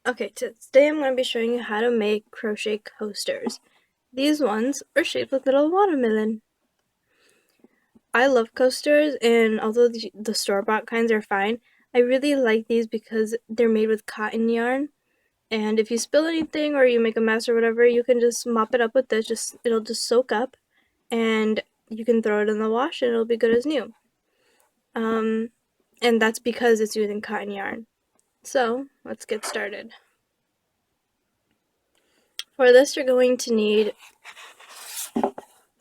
Okay, today I'm going to be showing you how to make crochet coasters. These ones are shaped like little watermelon. I love coasters, and although the store-bought kinds are fine, I really like these because they're made with cotton yarn, and if you spill anything or you make a mess or whatever, you can just mop it up with this. It'll just soak up, and you can throw it in the wash and it'll be good as new. And that's because it's using cotton yarn. So, let's get started. For this, you're going to need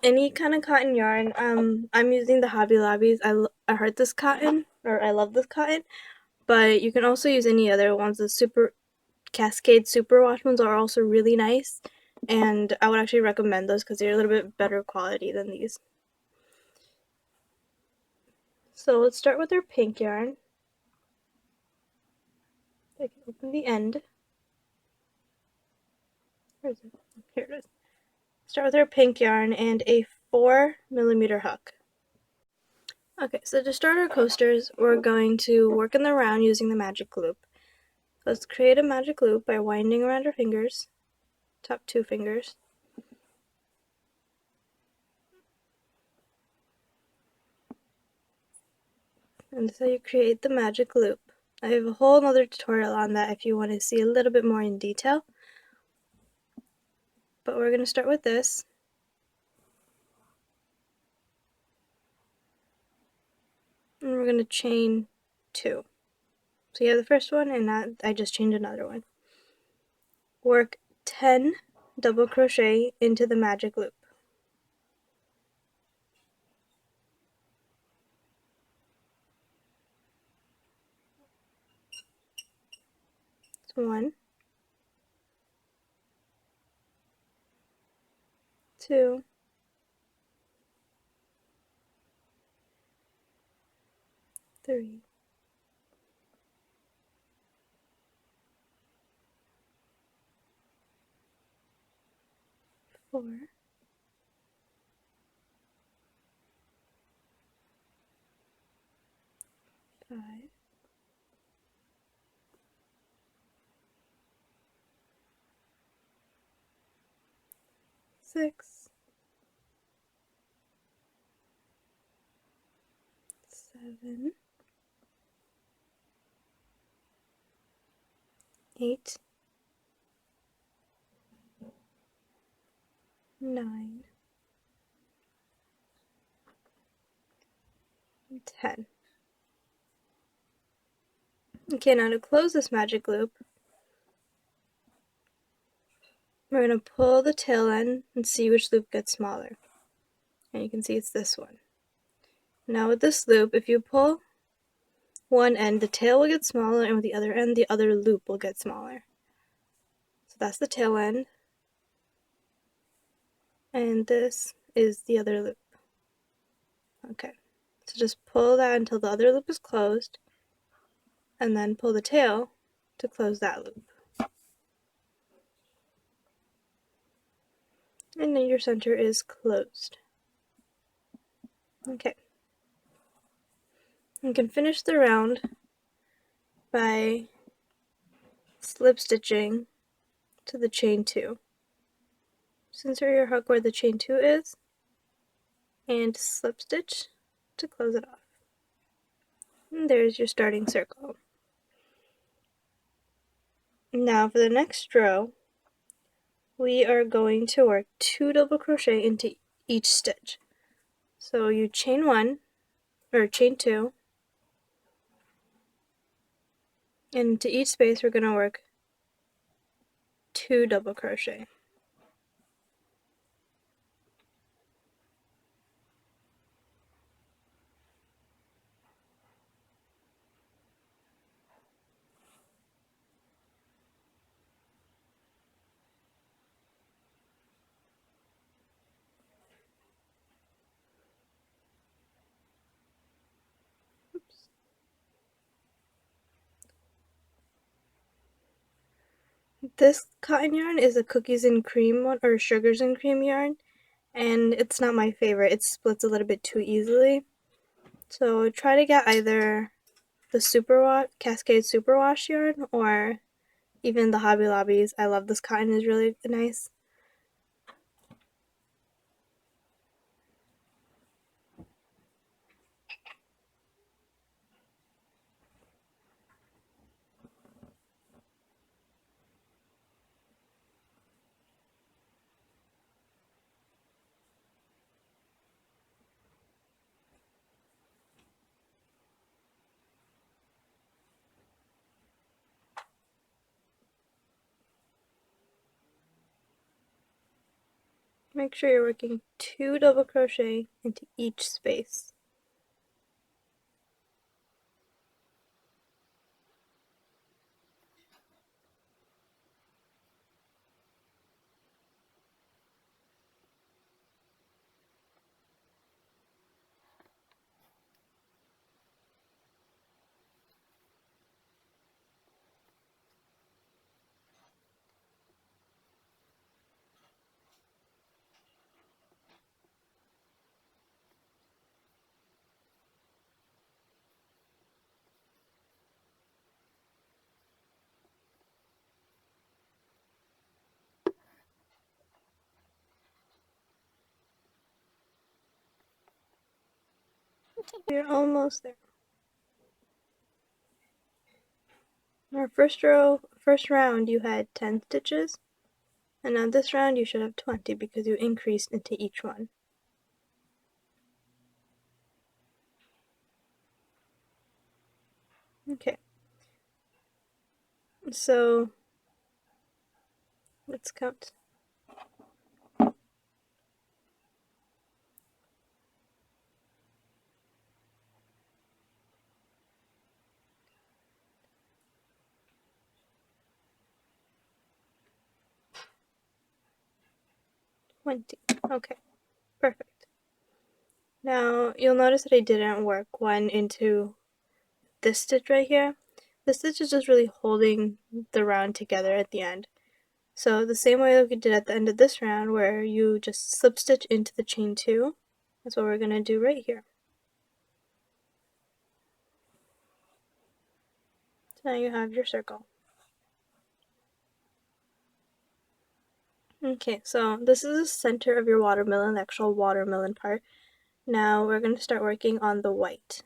any kind of cotton yarn. I'm using the Hobby Lobby's. I heard this cotton, or I love this cotton, but you can also use any other ones. The Super Cascade Superwash ones are also really nice, and I would actually recommend those because they're a little bit better quality than these. So let's start with our pink yarn. I can open the end. Where is it? Here it is. Start with our pink yarn and a 4mm hook. Okay, so to start our coasters, we're going to work in the round using the magic loop. Let's create a magic loop by winding around our fingers, top 2 fingers. And this is how you create the magic loop. I have a whole other tutorial on that if you want to see a little bit more in detail. But we're going to start with this. And we're going to chain 2. So you have the first one, and I just chained another one. Work 10 double crochet into the magic loop. 1, 2, 3, 4, 5, 6, 7, 8, 9, 10. Okay, now to close this magic loop, we're going to pull the tail end and see which loop gets smaller. And you can see it's this one. Now with this loop, if you pull one end, the tail will get smaller, and with the other end, the other loop will get smaller. So that's the tail end. And this is the other loop. Okay, so just pull that until the other loop is closed, and then pull the tail to close that loop. And then your center is closed. Okay. You can finish the round by slip stitching to the chain 2. Just insert your hook where the chain 2 is, and slip stitch to close it off. And there's your starting circle. Now for the next row, we are going to work 2 double crochet into each stitch. So you chain 1, or chain 2, and into each space we're going to work 2 double crochet. This cotton yarn is a cookies and cream one, or sugars and cream yarn, and it's not my favorite. It splits a little bit too easily. So try to get either the Cascade Superwash yarn or even the Hobby Lobbies. I love this cotton, is really nice. Make sure you're working 2 double crochet into each space. You're almost there. In our first round, you had 10 stitches, and on this round you should have 20 because you increased into each one. Okay, so let's count. 20. Okay, perfect. Now you'll notice that I didn't work one into this stitch right here. This stitch is just really holding the round together at the end. So the same way that we did at the end of this round, where you just slip stitch into the chain 2, that's what we're going to do right here. So now you have your circle. Okay, so this is the center of your watermelon, the actual watermelon part. Now we're going to start working on the white.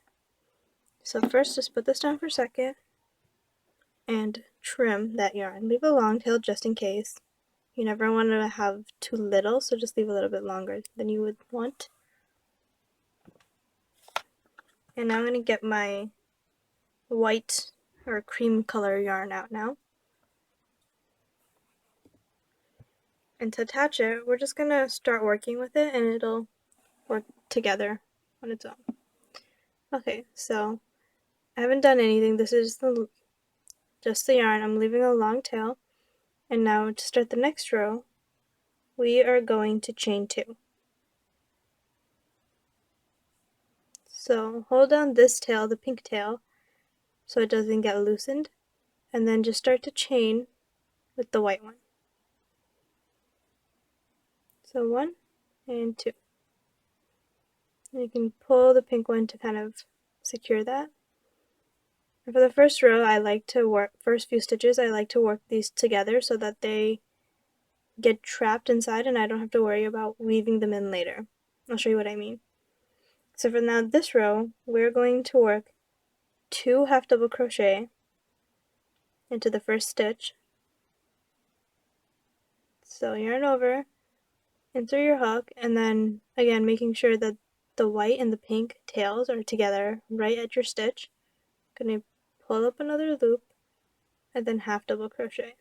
So first, just put this down for a second and trim that yarn. Leave a long tail just in case. You never want to have too little, so just leave a little bit longer than you would want. And now I'm going to get my white or cream color yarn out now. And to attach it, we're just going to start working with it and it'll work together on its own. Okay, so I haven't done anything. This is just the yarn. I'm leaving a long tail. And now to start the next row, we are going to chain 2. So hold down this tail, the pink tail, so it doesn't get loosened. And then just start to chain with the white one. So 1 and 2. And you can pull the pink one to kind of secure that. And for the first row, I like to work, first few stitches, I like to work these together so that they get trapped inside and I don't have to worry about weaving them in later. I'll show you what I mean. So for now, this row, we're going to work 2 half double crochet into the first stitch. So yarn over, insert your hook, and then again making sure that the white and the pink tails are together right at your stitch. Gonna pull up another loop and then half double crochet.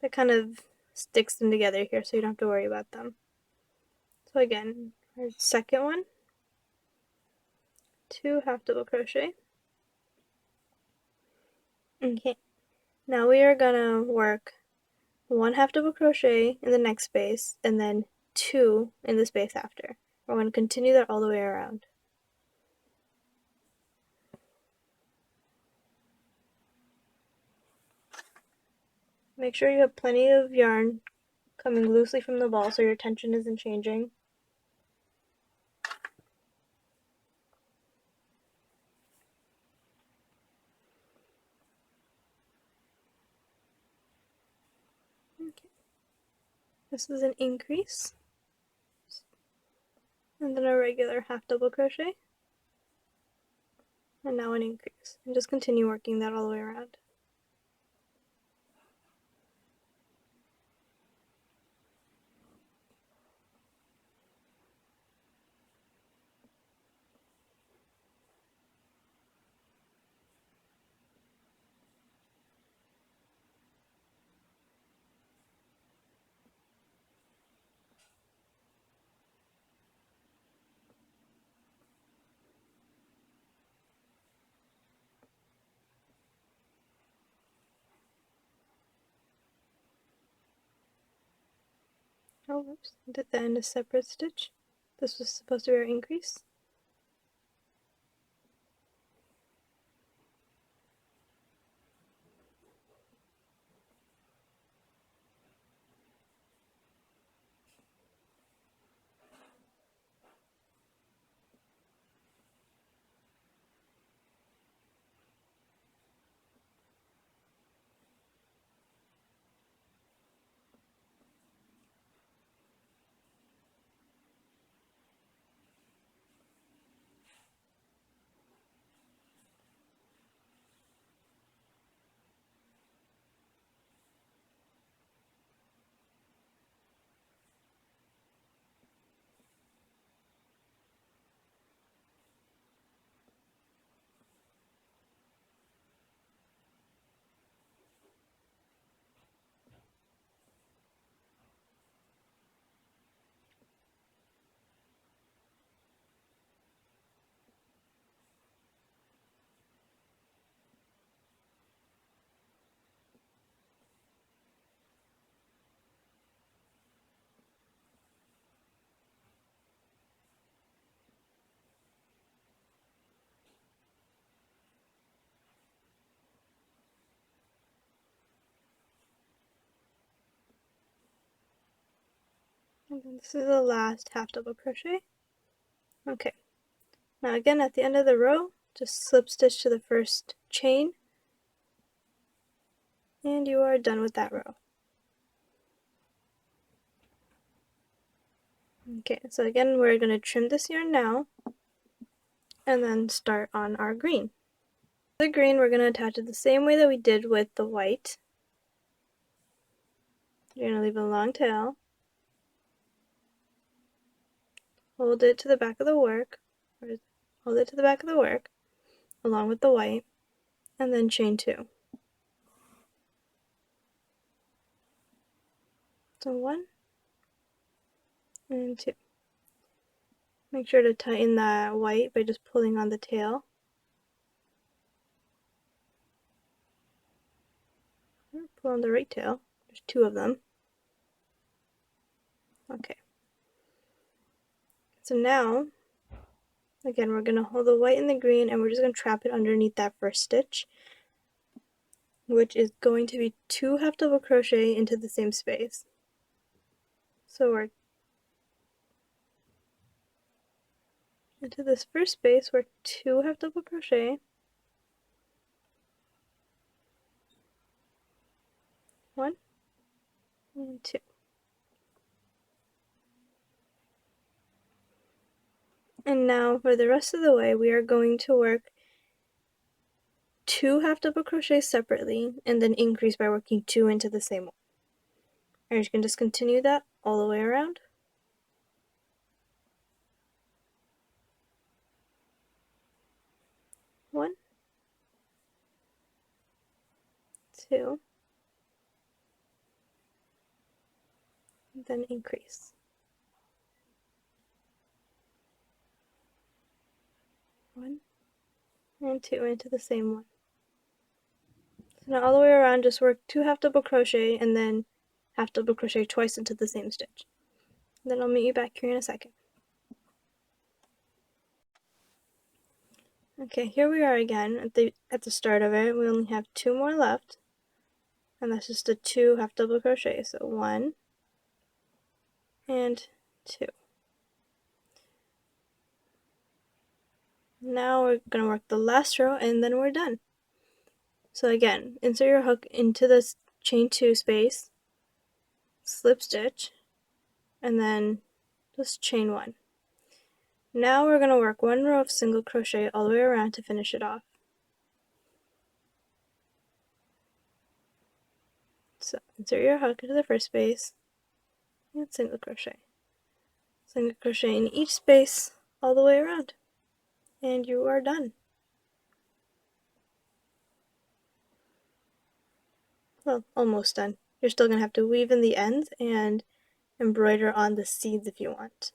That kind of sticks them together here so you don't have to worry about them. So again, our second one, 2 half double crochet. Okay, now we are gonna work 1 half double crochet in the next space and then 2 in the space after. We're going to continue that all the way around. Make sure you have plenty of yarn coming loosely from the ball so your tension isn't changing. This is an increase, and then a regular half double crochet, and now an increase, and just continue working that all the way around. Oh, whoops, did that in a separate stitch. This was supposed to be our increase. And then this is the last half double crochet. Okay, now again at the end of the row, just slip stitch to the first chain, and you are done with that row. Okay, so again we're going to trim this yarn now, and then start on our green. The green we're going to attach it the same way that we did with the white. You're going to leave a long tail, hold it to the back of the work, along with the white, and then chain 2. So 1 and 2. Make sure to tighten that white by just pulling on the tail. Pull on the right tail. There's 2 of them. Okay. So now, again, we're going to hold the white and the green, and we're just going to trap it underneath that first stitch, which is going to be 2 half double crochet into the same space. So we're into this first space, we're 2 half double crochet, 1 and 2. And now for the rest of the way, we are going to work 2 half double crochets separately, and then increase by working 2 into the same one. And you can just continue that all the way around. 1, 2, and then increase. 1 and 2 into the same one. So now all the way around, just work 2 half double crochet and then half double crochet twice into the same stitch. Then I'll meet you back here in a second. Okay, here we are again at the start of it. We only have 2 more left, and that's just a 2 half double crochet. So 1 and 2. Now we're going to work the last row, and then we're done. So again, insert your hook into this chain 2 space, slip stitch, and then just chain 1. Now we're going to work 1 row of single crochet all the way around to finish it off. So insert your hook into the first space and single crochet. Single crochet in each space all the way around, and you are done. Well, almost done. You're still going to have to weave in the ends and embroider on the seeds if you want.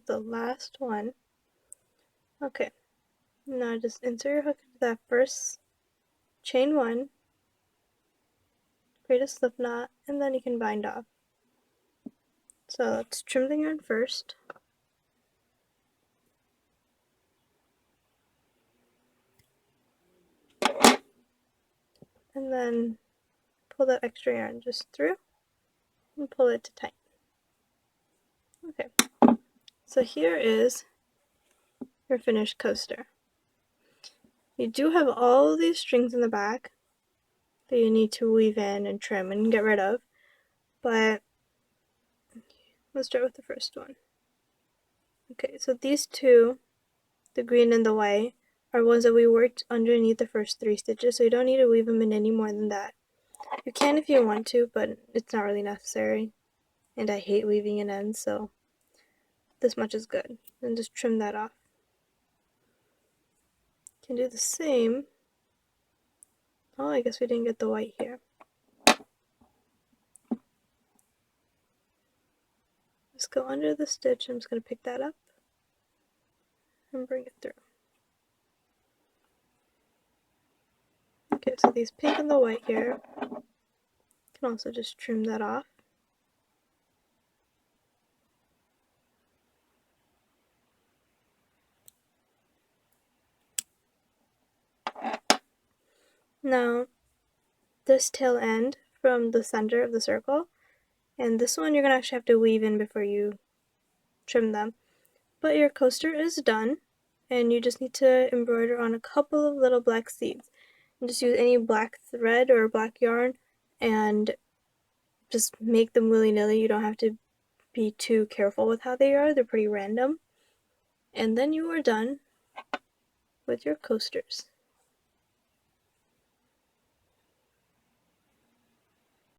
The last one. Okay, now just insert your hook into that first, chain 1, create a slip knot, and then you can bind off. So let's trim the yarn first. And then pull that extra yarn just through and pull it to tight. Okay, so here is your finished coaster. You do have all of these strings in the back that you need to weave in and trim and get rid of, but let's start with the first one. Okay, so these two, the green and the white, are ones that we worked underneath the first 3 stitches, so you don't need to weave them in any more than that. You can if you want to, but it's not really necessary, and I hate weaving in ends, so this much is good. And just trim that off. You can do the same. Oh, I guess we didn't get the white here. Just go under the stitch. I'm just going to pick that up and bring it through. Okay, so these pink and the white here, you can also just trim that off. Now, this tail end from the center of the circle, and this one you're going to actually have to weave in before you trim them. But your coaster is done, and you just need to embroider on a couple of little black seeds. And just use any black thread or black yarn and just make them willy-nilly. You don't have to be too careful with how they are. They're pretty random. And then you are done with your coasters.